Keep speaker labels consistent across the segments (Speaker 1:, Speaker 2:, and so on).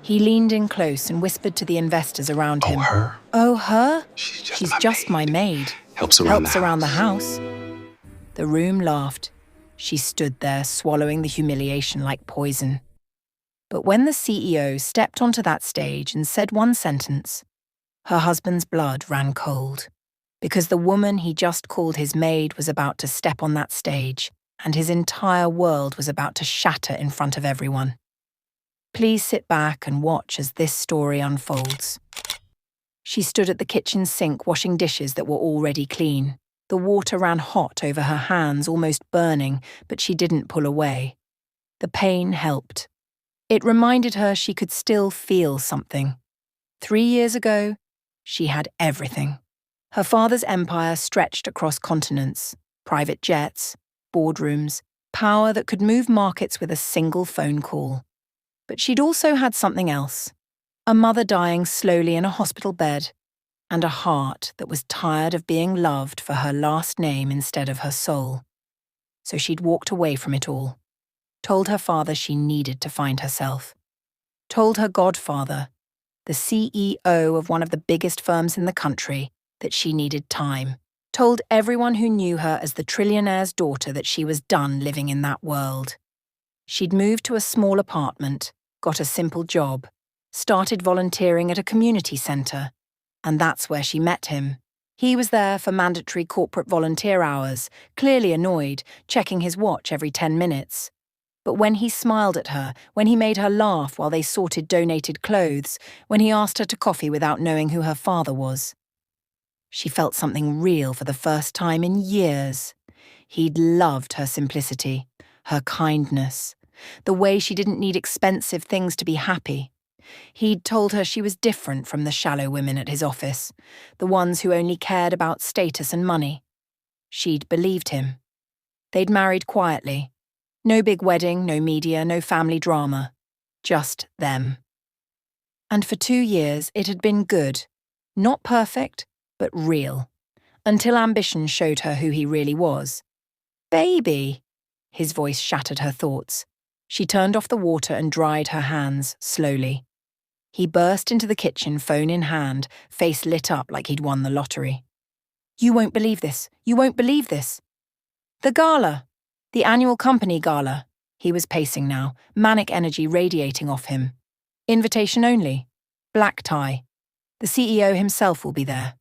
Speaker 1: He leaned in close and whispered to the investors around him.
Speaker 2: Her?
Speaker 1: Oh, her?
Speaker 2: She's
Speaker 1: Just my maid.
Speaker 2: Helps
Speaker 1: around the house. The room laughed. She stood there, swallowing the humiliation like poison. But when the CEO stepped onto that stage and said one sentence, her husband's blood ran cold. Because the woman he just called his maid was about to step on that stage, and his entire world was about to shatter in front of everyone. Please sit back and watch as this story unfolds. She stood at the kitchen sink washing dishes that were already clean. The water ran hot over her hands, almost burning, but she didn't pull away. The pain helped. It reminded her she could still feel something. 3 years ago, she had everything. Her father's empire stretched across continents, private jets, boardrooms, power that could move markets with a single phone call. But she'd also had something else. A mother dying slowly in a hospital bed, and a heart that was tired of being loved for her last name instead of her soul. So she'd walked away from it all. Told her father she needed to find herself. Told her godfather, the CEO of one of the biggest firms in the country, that she needed time. Told everyone who knew her as the trillionaire's daughter that she was done living in that world. She'd moved to a small apartment, got a simple job, started volunteering at a community centre, and that's where she met him. He was there for mandatory corporate volunteer hours, clearly annoyed, checking his watch every 10 minutes. But when he smiled at her, when he made her laugh while they sorted donated clothes, when he asked her to coffee without knowing who her father was, she felt something real for the first time in years. He'd loved her simplicity, her kindness, the way she didn't need expensive things to be happy. He'd told her she was different from the shallow women at his office, the ones who only cared about status and money. She'd believed him. They'd married quietly. No big wedding, no media, no family drama. Just them. And for 2 years it had been good. Not perfect, but real. Until ambition showed her who he really was. Baby! His voice shattered her thoughts. She turned off the water and dried her hands, slowly. He burst into the kitchen, phone in hand, face lit up like he'd won the lottery. You won't believe this. You won't believe this. The gala. The annual company gala. He was pacing now, manic energy radiating off him. Invitation only. Black tie. The CEO himself will be there.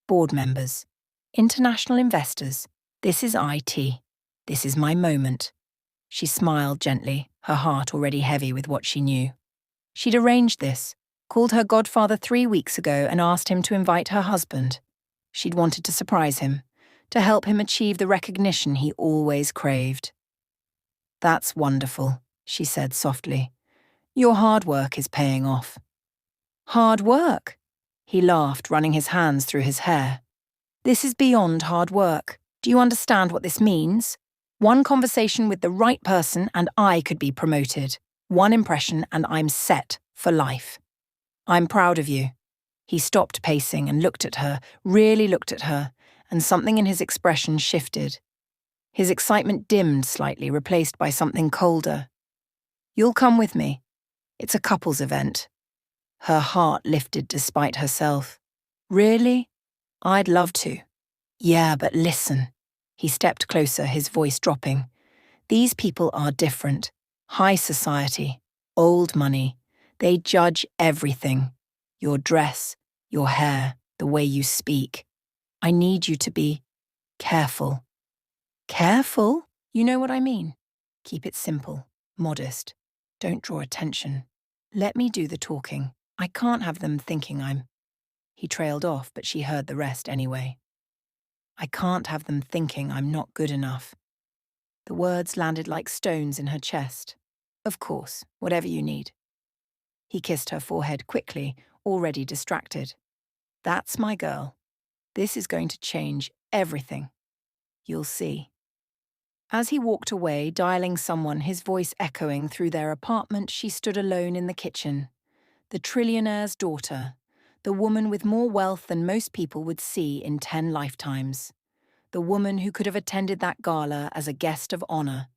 Speaker 1: Board members. International investors. This is IT. This is my moment. She smiled gently, her heart already heavy with what she knew. She'd arranged this, called her godfather 3 weeks ago and asked him to invite her husband. She'd wanted to surprise him, to help him achieve the recognition he always craved. That's wonderful, she said softly. Your hard work is paying off. Hard work? He laughed, running his hands through his hair. This is beyond hard work. Do you understand what this means? One conversation with the right person and I could be promoted. One impression and I'm set for life. I'm proud of you. He stopped pacing and looked at her, really looked at her, and something in his expression shifted. His excitement dimmed slightly, replaced by something colder. You'll come with me. It's a couples event. Her heart lifted despite herself. Really? I'd love to. Yeah, but listen. He stepped closer, his voice dropping. These people are different. High society. Old money. They judge everything. Your dress, your hair, the way you speak. I need you to be careful. Careful? You know what I mean. Keep it simple, modest. Don't draw attention. Let me do the talking. I can't have them thinking I'm... He trailed off, but she heard the rest anyway. I can't have them thinking I'm not good enough. The words landed like stones in her chest. Of course, whatever you need. He kissed her forehead quickly, already distracted. That's my girl. This is going to change everything. You'll see. As he walked away, dialing someone, his voice echoing through their apartment, she stood alone in the kitchen. The trillionaire's daughter. The woman with more wealth than most people would see in 10 lifetimes. The woman who could have attended that gala as a guest of honor.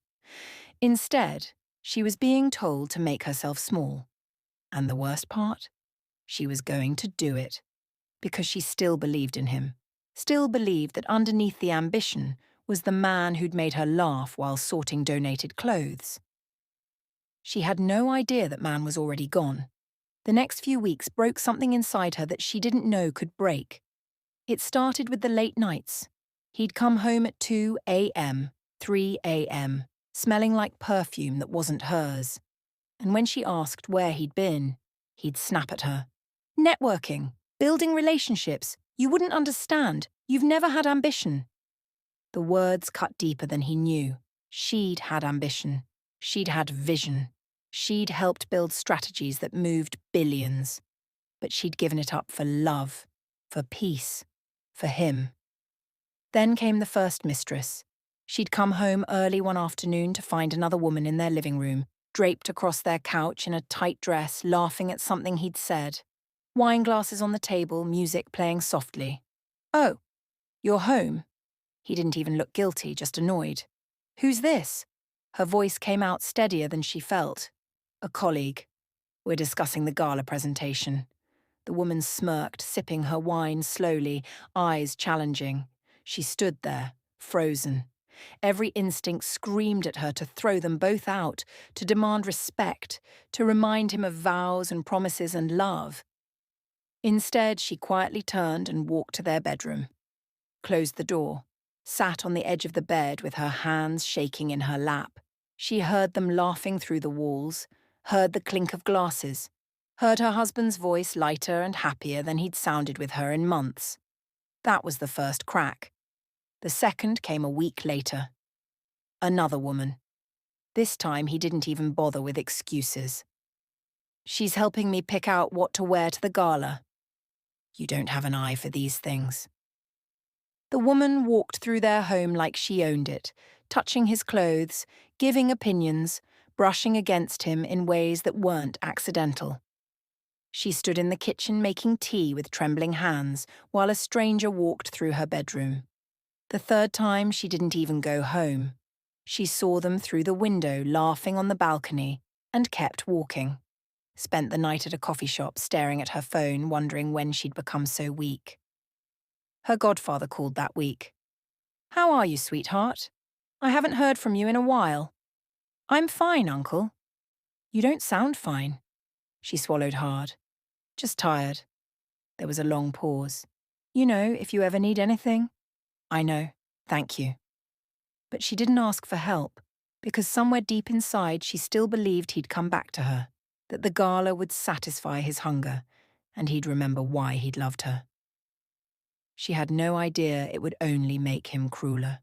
Speaker 1: Instead, she was being told to make herself small. And the worst part? She was going to do it. Because she still believed in him. Still believed that underneath the ambition was the man who'd made her laugh while sorting donated clothes. She had no idea that man was already gone. The next few weeks broke something inside her that she didn't know could break. It started with the late nights. He'd come home at 2 a.m., 3 a.m., smelling like perfume that wasn't hers. And when she asked where he'd been, he'd snap at her. Networking, building relationships, you wouldn't understand. You've never had ambition. The words cut deeper than he knew. She'd had ambition. She'd had vision. She'd helped build strategies that moved billions. But she'd given it up for love, for peace, for him. Then came the first mistress. She'd come home early one afternoon to find another woman in their living room, draped across their couch in a tight dress, laughing at something he'd said. Wine glasses on the table, music playing softly. "Oh, you're home?" He didn't even look guilty, just annoyed. "Who's this?" Her voice came out steadier than she felt. "A colleague. We're discussing the gala presentation." The woman smirked, sipping her wine slowly, eyes challenging. She stood there, frozen. Every instinct screamed at her to throw them both out, to demand respect, to remind him of vows and promises and love. Instead, she quietly turned and walked to their bedroom. Closed the door, sat on the edge of the bed with her hands shaking in her lap. She heard them laughing through the walls, heard the clink of glasses, heard her husband's voice lighter and happier than he'd sounded with her in months. That was the first crack. The second came a week later. Another woman. This time he didn't even bother with excuses. "She's helping me pick out what to wear to the gala." "You don't have an eye for these things." The woman walked through their home like she owned it, touching his clothes, giving opinions, brushing against him in ways that weren't accidental. She stood in the kitchen making tea with trembling hands while a stranger walked through her bedroom. The third time, she didn't even go home. She saw them through the window laughing on the balcony and kept walking. Spent the night at a coffee shop staring at her phone, wondering when she'd become so weak. Her godfather called that week. "How are you, sweetheart? I haven't heard from you in a while." "I'm fine, Uncle." "You don't sound fine." She swallowed hard. "Just tired." There was a long pause. "You know, if you ever need anything." "I know, thank you." But she didn't ask for help, because somewhere deep inside she still believed he'd come back to her, that the gala would satisfy his hunger, and he'd remember why he'd loved her. She had no idea it would only make him crueler.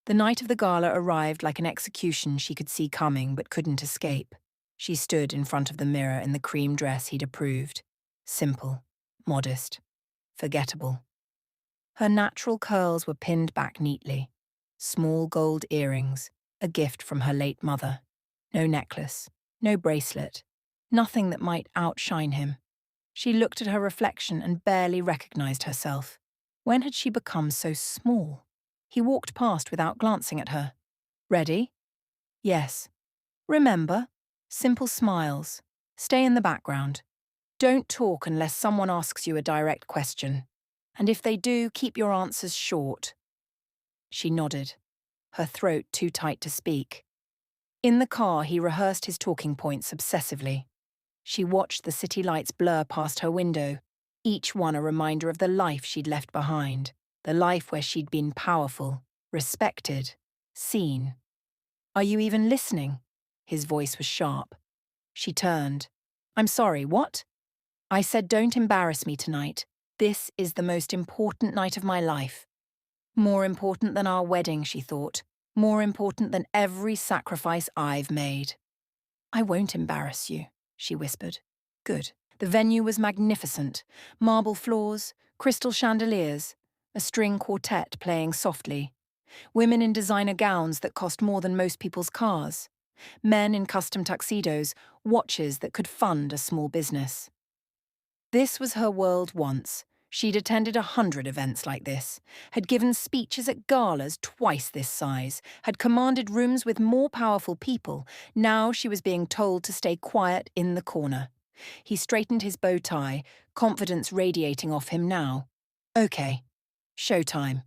Speaker 1: The night of the gala arrived like an execution she could see coming but couldn't escape. She stood in front of the mirror in the cream dress he'd approved. Simple, modest, forgettable. Her natural curls were pinned back neatly. Small gold earrings, a gift from her late mother. No necklace, no bracelet, nothing that might outshine him. She looked at her reflection and barely recognized herself. When had she become so small? He walked past without glancing at her. "Ready?" "Yes." "Remember, simple smiles. Stay in the background. Don't talk unless someone asks you a direct question. And if they do, keep your answers short." She nodded, her throat too tight to speak. In the car, he rehearsed his talking points obsessively. She watched the city lights blur past her window, each one a reminder of the life she'd left behind, the life where she'd been powerful, respected, seen. "Are you even listening?" His voice was sharp. She turned. "I'm sorry, what?" "I said don't embarrass me tonight. This is the most important night of my life." More important than our wedding, she thought. More important than every sacrifice I've made. "I won't embarrass you," she whispered. "Good." The venue was magnificent. Marble floors, crystal chandeliers, a string quartet playing softly. Women in designer gowns that cost more than most people's cars. Men in custom tuxedos, watches that could fund a small business. This was her world once. She'd attended 100 events like this, had given speeches at galas twice this size, had commanded rooms with more powerful people. Now she was being told to stay quiet in the corner. He straightened his bow tie, confidence radiating off him now. Okay, showtime.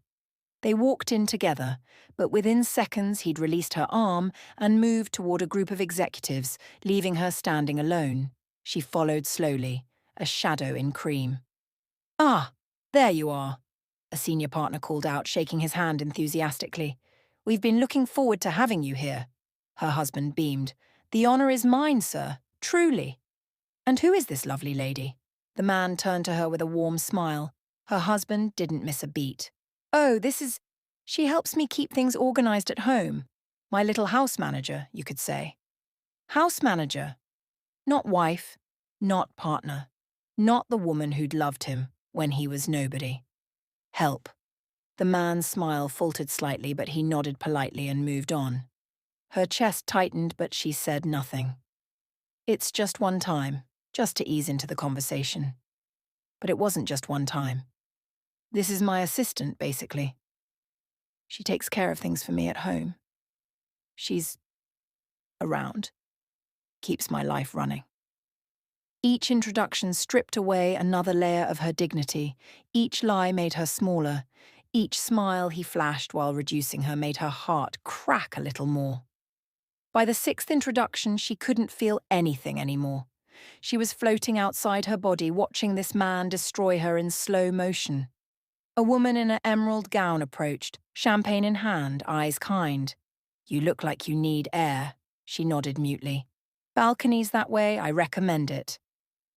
Speaker 1: They walked in together, but within seconds he'd released her arm and moved toward a group of executives, leaving her standing alone. She followed slowly, a shadow in cream. Ah, there you are, a senior partner called out, shaking his hand enthusiastically. We've been looking forward to having you here. Her husband beamed. The honour is mine, sir, truly. And who is this lovely lady? The man turned to her with a warm smile. Her husband didn't miss a beat. Oh, she helps me keep things organised at home. My little house manager, you could say. House manager. Not wife, not partner, not the woman who'd loved him when he was nobody. Help. The man's smile faltered slightly, but he nodded politely and moved on. Her chest tightened, but she said nothing. It's just one time, just to ease into the conversation. But it wasn't just one time. This is my assistant, basically. She takes care of things for me at home. She's around. Keeps my life running. Each introduction stripped away another layer of her dignity. Each lie made her smaller. Each smile he flashed while reducing her made her heart crack a little more. By the sixth introduction, she couldn't feel anything anymore. She was floating outside her body, watching this man destroy her in slow motion. A woman in an emerald gown approached, champagne in hand, eyes kind. You look like you need air, she nodded mutely. Balconies that way, I recommend it.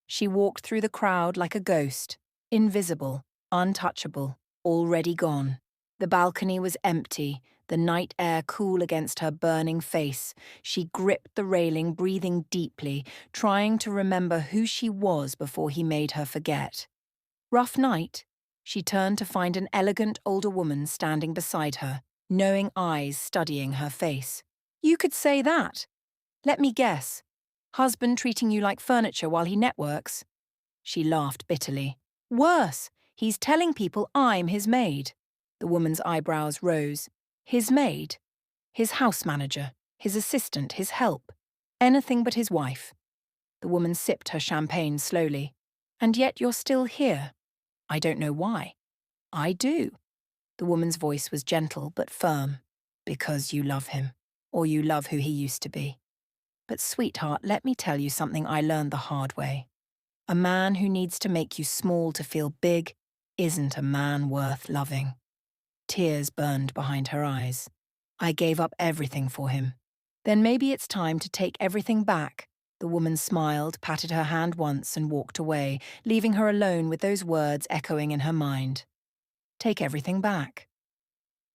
Speaker 1: She walked through the crowd like a ghost, invisible, untouchable, already gone. The balcony was empty, the night air cool against her burning face. She gripped the railing, breathing deeply, trying to remember who she was before he made her forget. Rough night? She turned to find an elegant older woman standing beside her, knowing eyes studying her face. You could say that. Let me guess. Husband treating you like furniture while he networks? She laughed bitterly. Worse, he's telling people I'm his maid. The woman's eyebrows rose. His maid? His house manager, his assistant, his help. Anything but his wife. The woman sipped her champagne slowly. And yet you're still here. I don't know why. I do. The woman's voice was gentle but firm. Because you love him, or you love who he used to be. But sweetheart, let me tell you something I learned the hard way. A man who needs to make you small to feel big isn't a man worth loving. Tears burned behind her eyes. I gave up everything for him. Then maybe it's time to take everything back. The woman smiled, patted her hand once and walked away, leaving her alone with those words echoing in her mind. Take everything back.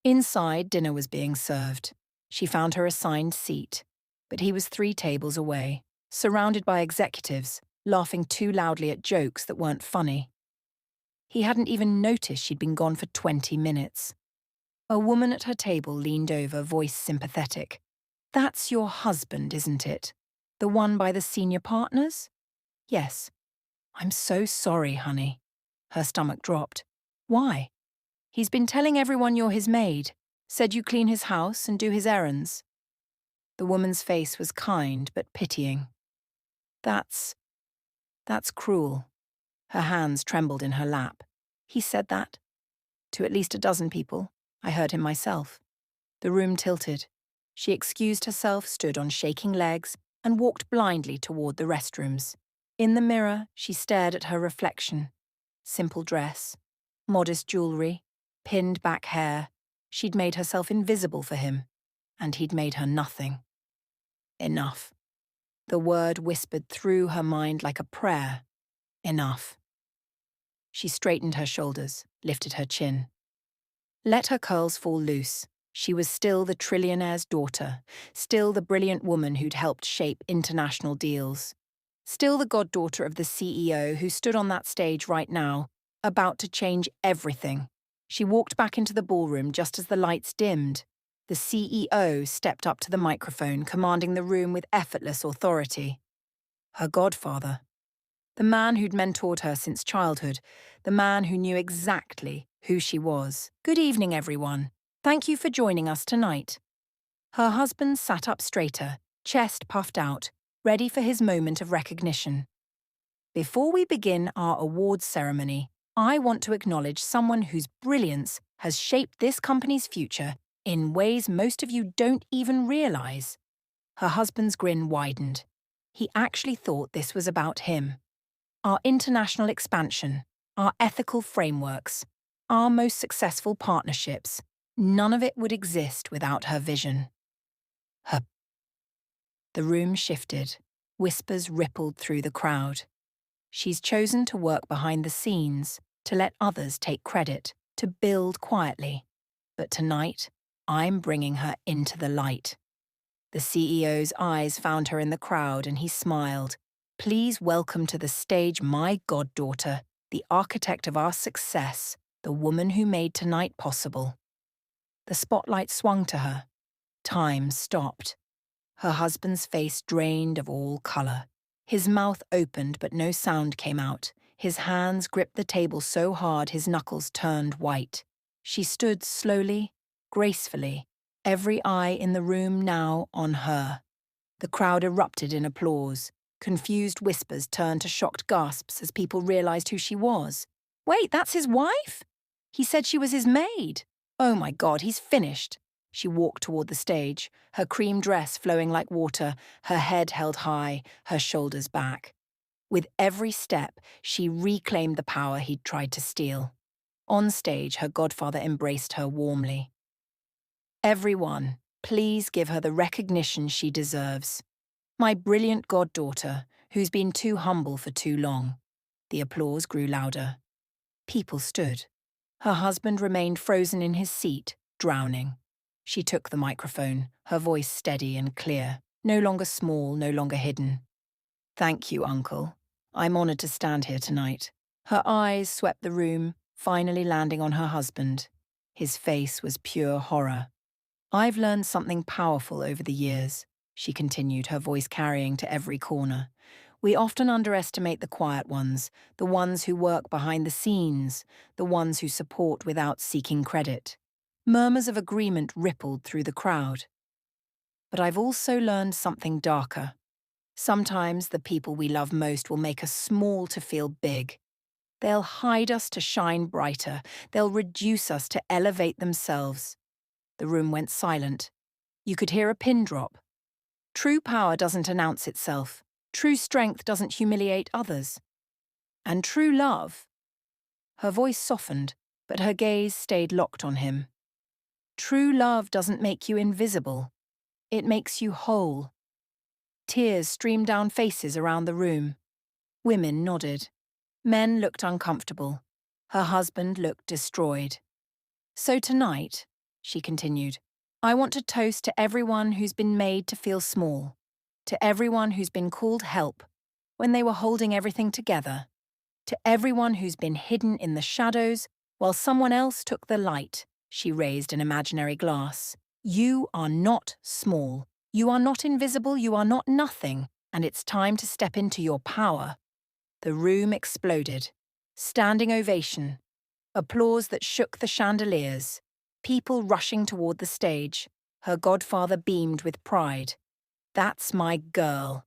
Speaker 1: Inside, dinner was being served. She found her assigned seat. But he was 3 tables away, surrounded by executives, laughing too loudly at jokes that weren't funny. He hadn't even noticed she'd been gone for 20 minutes. A woman at her table leaned over, voice sympathetic. That's your husband, isn't it? The one by the senior partners? Yes. I'm so sorry, honey. Her stomach dropped. Why? He's been telling everyone you're his maid, said you clean his house and do his errands. The woman's face was kind but pitying. That's cruel. Her hands trembled in her lap. He said that. To at least a dozen people. I heard him myself. The room tilted. She excused herself, stood on shaking legs, and walked blindly toward the restrooms. In the mirror, she stared at her reflection. Simple dress, modest jewellery, pinned back hair. She'd made herself invisible for him, and he'd made her nothing. Enough. The word whispered through her mind like a prayer. Enough. She straightened her shoulders, lifted her chin. Let her curls fall loose. She was still the trillionaire's daughter, still the brilliant woman who'd helped shape international deals, still the goddaughter of the CEO who stood on that stage right now, about to change everything. She walked back into the ballroom just as the lights dimmed. The CEO stepped up to the microphone, commanding the room with effortless authority. Her godfather. The man who'd mentored her since childhood, the man who knew exactly who she was. Good evening, everyone. Thank you for joining us tonight. Her husband sat up straighter, chest puffed out, ready for his moment of recognition. Before we begin our awards ceremony, I want to acknowledge someone whose brilliance has shaped this company's future in ways most of you don't even realize. Her husband's grin widened. He actually thought this was about him. Our international expansion, our ethical frameworks, our most successful partnerships, none of it would exist without her vision. The room shifted. Whispers rippled through the crowd. She's chosen to work behind the scenes, to let others take credit, to build quietly. But tonight, I'm bringing her into the light. The CEO's eyes found her in the crowd and he smiled. Please welcome to the stage my goddaughter, the architect of our success, the woman who made tonight possible. The spotlight swung to her. Time stopped. Her husband's face drained of all colour. His mouth opened but no sound came out. His hands gripped the table so hard his knuckles turned white. She stood slowly, gracefully, every eye in the room now on her. The crowd erupted in applause. Confused whispers turned to shocked gasps as people realised who she was. Wait, that's his wife? He said she was his maid. Oh my God, he's finished. She walked toward the stage, her cream dress flowing like water, her head held high, her shoulders back. With every step, she reclaimed the power he'd tried to steal. On stage, her godfather embraced her warmly. Everyone, please give her the recognition she deserves. My brilliant goddaughter, who's been too humble for too long. The applause grew louder. People stood. Her husband remained frozen in his seat, drowning. She took the microphone, her voice steady and clear, no longer small, no longer hidden. Thank you, Uncle. I'm honoured to stand here tonight. Her eyes swept the room, finally landing on her husband. His face was pure horror. I've learned something powerful over the years, she continued, her voice carrying to every corner. We often underestimate the quiet ones, the ones who work behind the scenes, the ones who support without seeking credit. Murmurs of agreement rippled through the crowd. But I've also learned something darker. Sometimes the people we love most will make us small to feel big. They'll hide us to shine brighter. They'll reduce us to elevate themselves. The room went silent. You could hear a pin drop. True power doesn't announce itself. True strength doesn't humiliate others. And true love. Her voice softened, but her gaze stayed locked on him. True love doesn't make you invisible. It makes you whole. Tears streamed down faces around the room. Women nodded. Men looked uncomfortable. Her husband looked destroyed. So tonight, she continued, I want to toast to everyone who's been made to feel small, to everyone who's been called help when they were holding everything together, to everyone who's been hidden in the shadows while someone else took the light. She raised an imaginary glass. You are not small. You are not invisible. You are not nothing. And it's time to step into your power. The room exploded. Standing ovation. Applause that shook the chandeliers. People rushing toward the stage. Her godfather beamed with pride. That's my girl.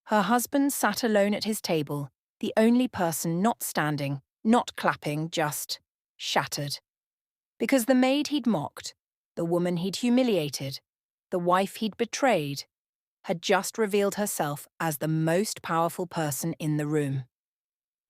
Speaker 1: Her husband sat alone at his table, the only person not standing, not clapping, just shattered. Because the maid he'd mocked, the woman he'd humiliated, the wife he'd betrayed, had just revealed herself as the most powerful person in the room.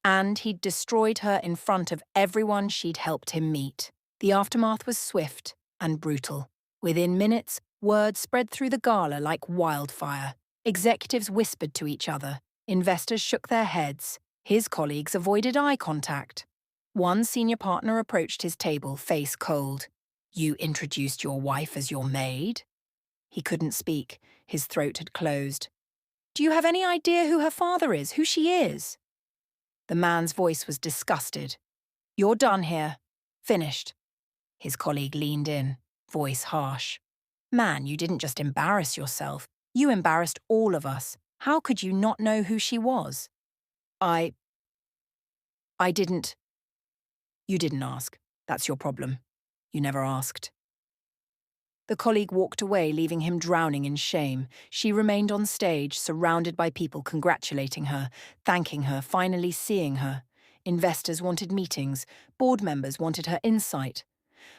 Speaker 1: And he'd destroyed her in front of everyone she'd helped him meet. The aftermath was swift and brutal. Within minutes, word spread through the gala like wildfire. Executives whispered to each other. Investors shook their heads. His colleagues avoided eye contact. One senior partner approached his table, face cold. You introduced your wife as your maid? He couldn't speak. His throat had closed. Do you have any idea who her father is, who she is? The man's voice was disgusted. You're done here. Finished. His colleague leaned in, voice harsh. Man, you didn't just embarrass yourself. You embarrassed all of us. How could you not know who she was? I didn't. You didn't ask. That's your problem. You never asked. The colleague walked away, leaving him drowning in shame. She remained on stage, surrounded by people congratulating her, thanking her, finally seeing her. Investors wanted meetings. Board members wanted her insight.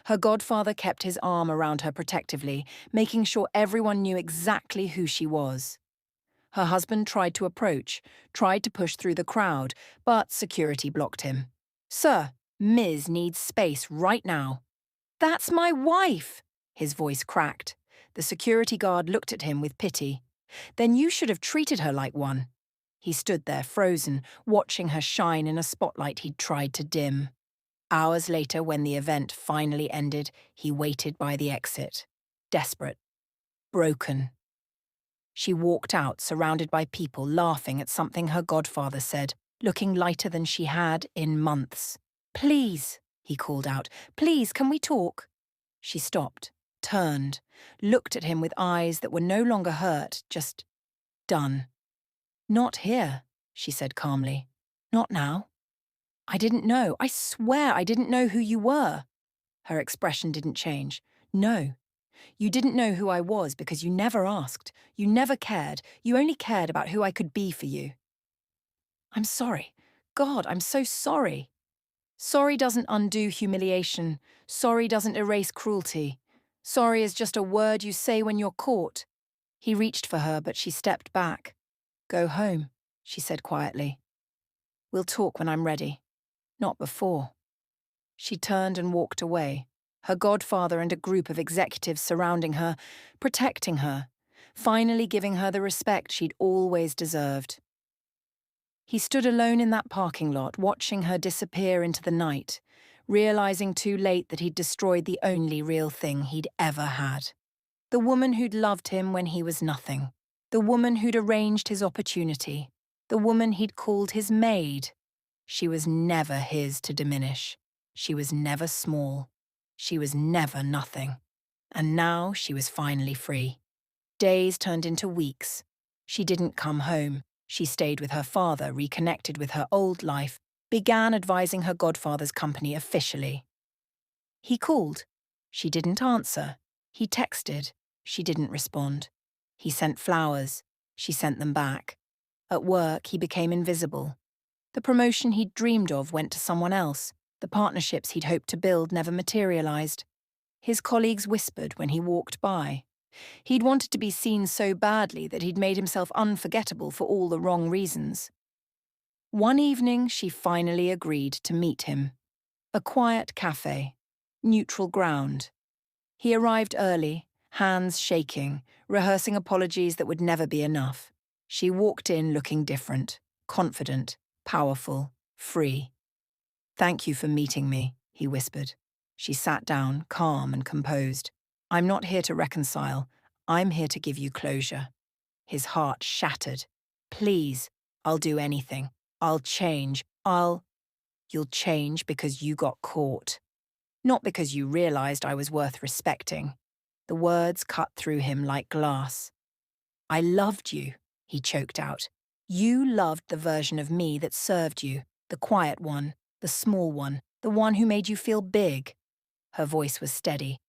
Speaker 1: Her godfather kept his arm around her protectively, making sure everyone knew exactly who she was. Her husband tried to approach, tried to push through the crowd, but security blocked him. "Sir, Ms. needs space right now." "That's my wife!" His voice cracked. The security guard looked at him with pity. "Then you should have treated her like one." He stood there, frozen, watching her shine in a spotlight he'd tried to dim. Hours later, when the event finally ended, he waited by the exit. Desperate. Broken. She walked out, surrounded by people, laughing at something her godfather said, looking lighter than she had in months. "Please," he called out, "please, can we talk?" She stopped, turned, looked at him with eyes that were no longer hurt, just done. "Not here," she said calmly. "Not now. I didn't know. I swear I didn't know who you were." Her expression didn't change. "No. You didn't know who I was because you never asked. You never cared. You only cared about who I could be for you." "I'm sorry. God, I'm so sorry." Sorry doesn't undo humiliation. Sorry doesn't erase cruelty. Sorry is just a word you say when you're caught. He reached for her, but she stepped back. "Go home," she said quietly. "We'll talk when I'm ready. Not before." She turned and walked away, her godfather and a group of executives surrounding her, protecting her, finally giving her the respect she'd always deserved. He stood alone in that parking lot, watching her disappear into the night, realizing too late that he'd destroyed the only real thing he'd ever had. The woman who'd loved him when he was nothing. The woman who'd arranged his opportunity. The woman he'd called his maid. She was never his to diminish. She was never small. She was never nothing. And now she was finally free. Days turned into weeks. She didn't come home. She stayed with her father, reconnected with her old life, began advising her godfather's company officially. He called. She didn't answer. He texted. She didn't respond. He sent flowers. She sent them back. At work, he became invisible. The promotion he'd dreamed of went to someone else. The partnerships he'd hoped to build never materialized. His colleagues whispered when he walked by. He'd wanted to be seen so badly that he'd made himself unforgettable for all the wrong reasons. One evening, she finally agreed to meet him. A quiet cafe. Neutral ground. He arrived early, hands shaking, rehearsing apologies that would never be enough. She walked in looking different, confident, powerful, free. "Thank you for meeting me," he whispered. She sat down, calm and composed. "I'm not here to reconcile. I'm here to give you closure." His heart shattered. "Please, I'll do anything. I'll change. You'll change because you got caught. Not because you realized I was worth respecting." The words cut through him like glass. "I loved you," he choked out. "You loved the version of me that served you, the quiet one, the small one, the one who made you feel big." Her voice was steady.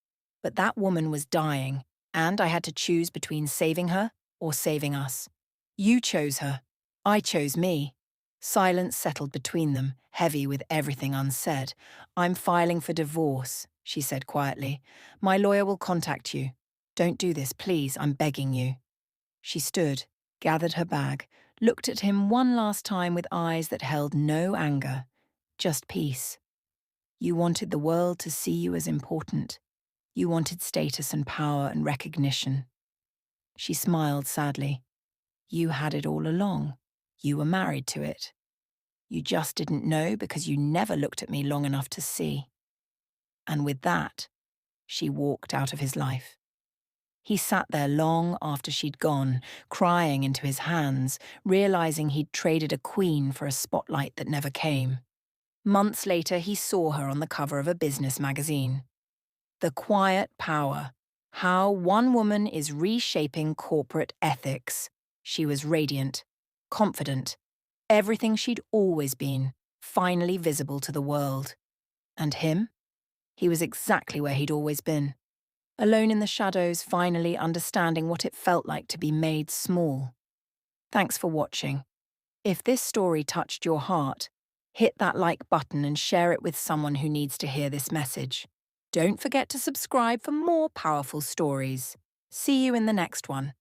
Speaker 1: "But that woman was dying, and I had to choose between saving her or saving us. You chose her. I chose me." Silence settled between them, heavy with everything unsaid. "I'm filing for divorce," she said quietly. "My lawyer will contact you. Don't do this, please, I'm begging you." She stood, gathered her bag, looked at him one last time with eyes that held no anger, just peace. "You wanted the world to see you as important. You wanted status and power and recognition." She smiled sadly. "You had it all along. You were married to it. You just didn't know because you never looked at me long enough to see." And with that, she walked out of his life. He sat there long after she'd gone, crying into his hands, realizing he'd traded a queen for a spotlight that never came. Months later, he saw her on the cover of a business magazine. The quiet power. How one woman is reshaping corporate ethics. She was radiant, confident, everything she'd always been, finally visible to the world. And him? He was exactly where he'd always been, alone in the shadows, finally understanding what it felt like to be made small. Thanks for watching. If this story touched your heart, hit that like button and share it with someone who needs to hear this message. Don't forget to subscribe for more powerful stories. See you in the next one.